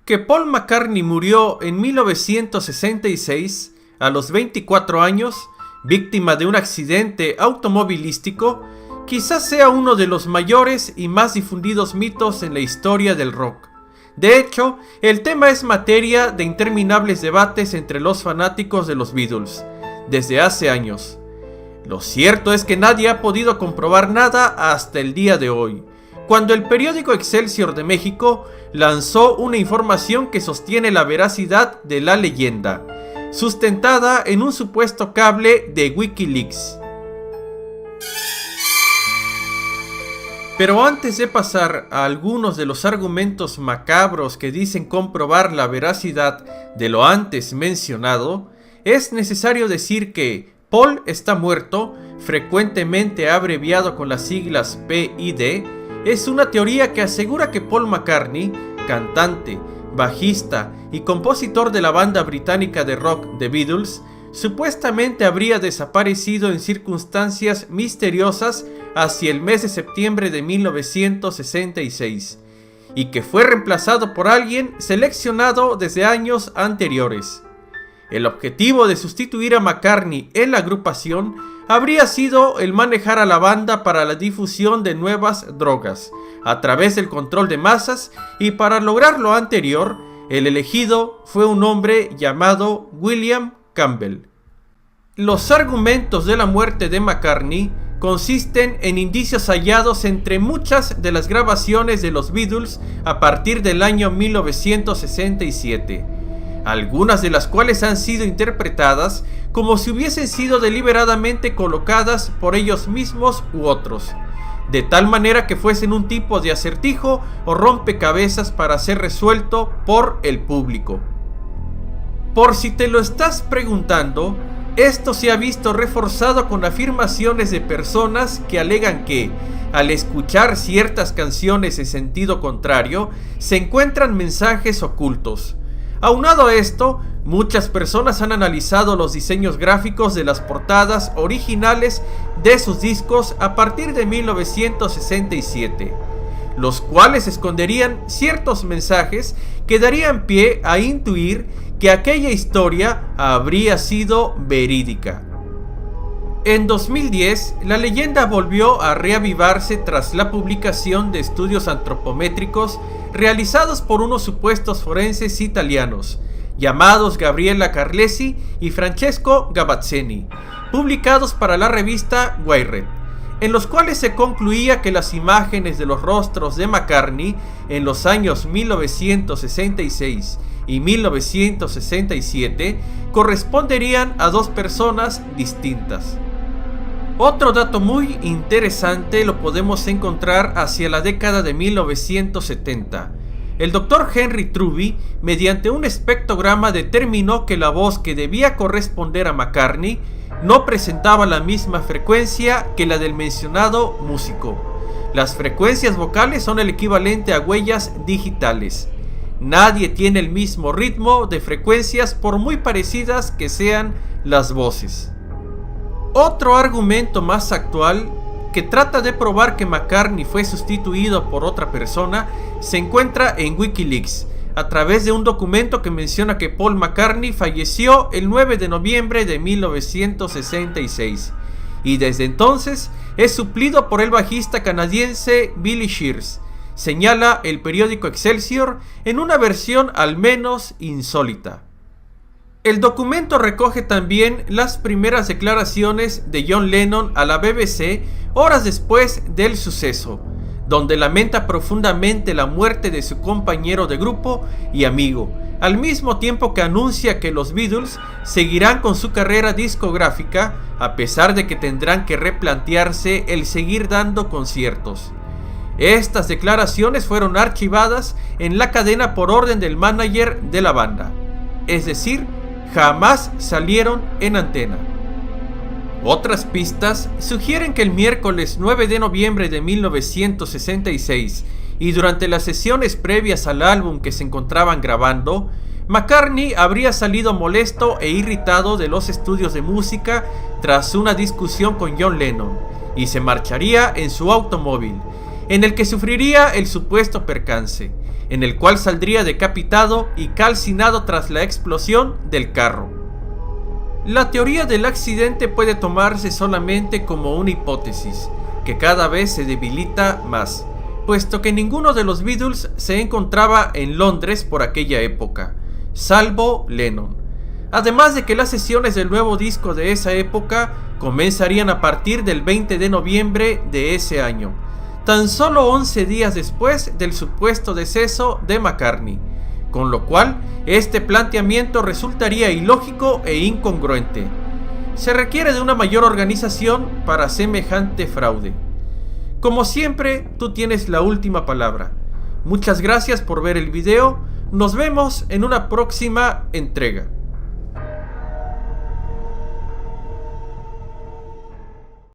Que Paul McCartney murió en 1966 a los 24 años, víctima de un accidente automovilístico, quizás sea uno de los mayores y más difundidos mitos en la historia del rock. De hecho, el tema es materia de interminables debates entre los fanáticos de los Beatles, desde hace años. Lo cierto es que nadie ha podido comprobar nada hasta el día de hoy, cuando el periódico Excelsior de México lanzó una información que sostiene la veracidad de la leyenda, sustentada en un supuesto cable de Wikileaks. Pero antes de pasar a algunos de los argumentos macabros que dicen comprobar la veracidad de lo antes mencionado, es necesario decir que Paul está muerto, frecuentemente abreviado con las siglas PID, es una teoría que asegura que Paul McCartney, cantante, bajista y compositor de la banda británica de rock The Beatles, supuestamente habría desaparecido en circunstancias misteriosas hacia el mes de septiembre de 1966, y que fue reemplazado por alguien seleccionado desde años anteriores. El objetivo de sustituir a McCartney en la agrupación habría sido el manejar a la banda para la difusión de nuevas drogas, a través del control de masas, y para lograr lo anterior, el elegido fue un hombre llamado William Campbell. Los argumentos de la muerte de McCartney consisten en indicios hallados entre muchas de las grabaciones de los Beatles a partir del año 1967, algunas de las cuales han sido interpretadas como si hubiesen sido deliberadamente colocadas por ellos mismos u otros, de tal manera que fuesen un tipo de acertijo o rompecabezas para ser resuelto por el público. Por si te lo estás preguntando, esto se ha visto reforzado con afirmaciones de personas que alegan que, al escuchar ciertas canciones en sentido contrario, se encuentran mensajes ocultos. Aunado a esto, muchas personas han analizado los diseños gráficos de las portadas originales de sus discos a partir de 1967, los cuales esconderían ciertos mensajes que darían pie a intuir que aquella historia habría sido verídica. En 2010, la leyenda volvió a reavivarse tras la publicación de estudios antropométricos realizados por unos supuestos forenses italianos, llamados Gabriella Carlesi y Francesco Gavazzeni, publicados para la revista Wired, en los cuales se concluía que las imágenes de los rostros de McCartney en los años 1966 y 1967 corresponderían a dos personas distintas. Otro dato muy interesante lo podemos encontrar hacia la década de 1970. El Dr. Henry Truby, mediante un espectrograma, determinó que la voz que debía corresponder a McCartney no presentaba la misma frecuencia que la del mencionado músico. Las frecuencias vocales son el equivalente a huellas digitales. Nadie tiene el mismo ritmo de frecuencias por muy parecidas que sean las voces. Otro argumento más actual que trata de probar que McCartney fue sustituido por otra persona se encuentra en Wikileaks, a través de un documento que menciona que Paul McCartney falleció el 9 de noviembre de 1966 y desde entonces es suplido por el bajista canadiense Billy Shears, señala el periódico Excelsior en una versión al menos insólita. El documento recoge también las primeras declaraciones de John Lennon a la BBC horas después del suceso, donde lamenta profundamente la muerte de su compañero de grupo y amigo, al mismo tiempo que anuncia que los Beatles seguirán con su carrera discográfica a pesar de que tendrán que replantearse el seguir dando conciertos. Estas declaraciones fueron archivadas en la cadena por orden del manager de la banda, es decir, jamás salieron en antena. Otras pistas sugieren que el miércoles 9 de noviembre de 1966 y durante las sesiones previas al álbum que se encontraban grabando, McCartney habría salido molesto e irritado de los estudios de música tras una discusión con John Lennon y se marcharía en su automóvil, en el que sufriría el supuesto percance, en el cual saldría decapitado y calcinado tras la explosión del carro. La teoría del accidente puede tomarse solamente como una hipótesis, que cada vez se debilita más, puesto que ninguno de los Beatles se encontraba en Londres por aquella época, salvo Lennon. Además de que las sesiones del nuevo disco de esa época comenzarían a partir del 20 de noviembre de ese año, tan solo 11 días después del supuesto deceso de McCartney, con lo cual este planteamiento resultaría ilógico e incongruente. Se requiere de una mayor organización para semejante fraude. Como siempre, tú tienes la última palabra. Muchas gracias por ver el video, nos vemos en una próxima entrega.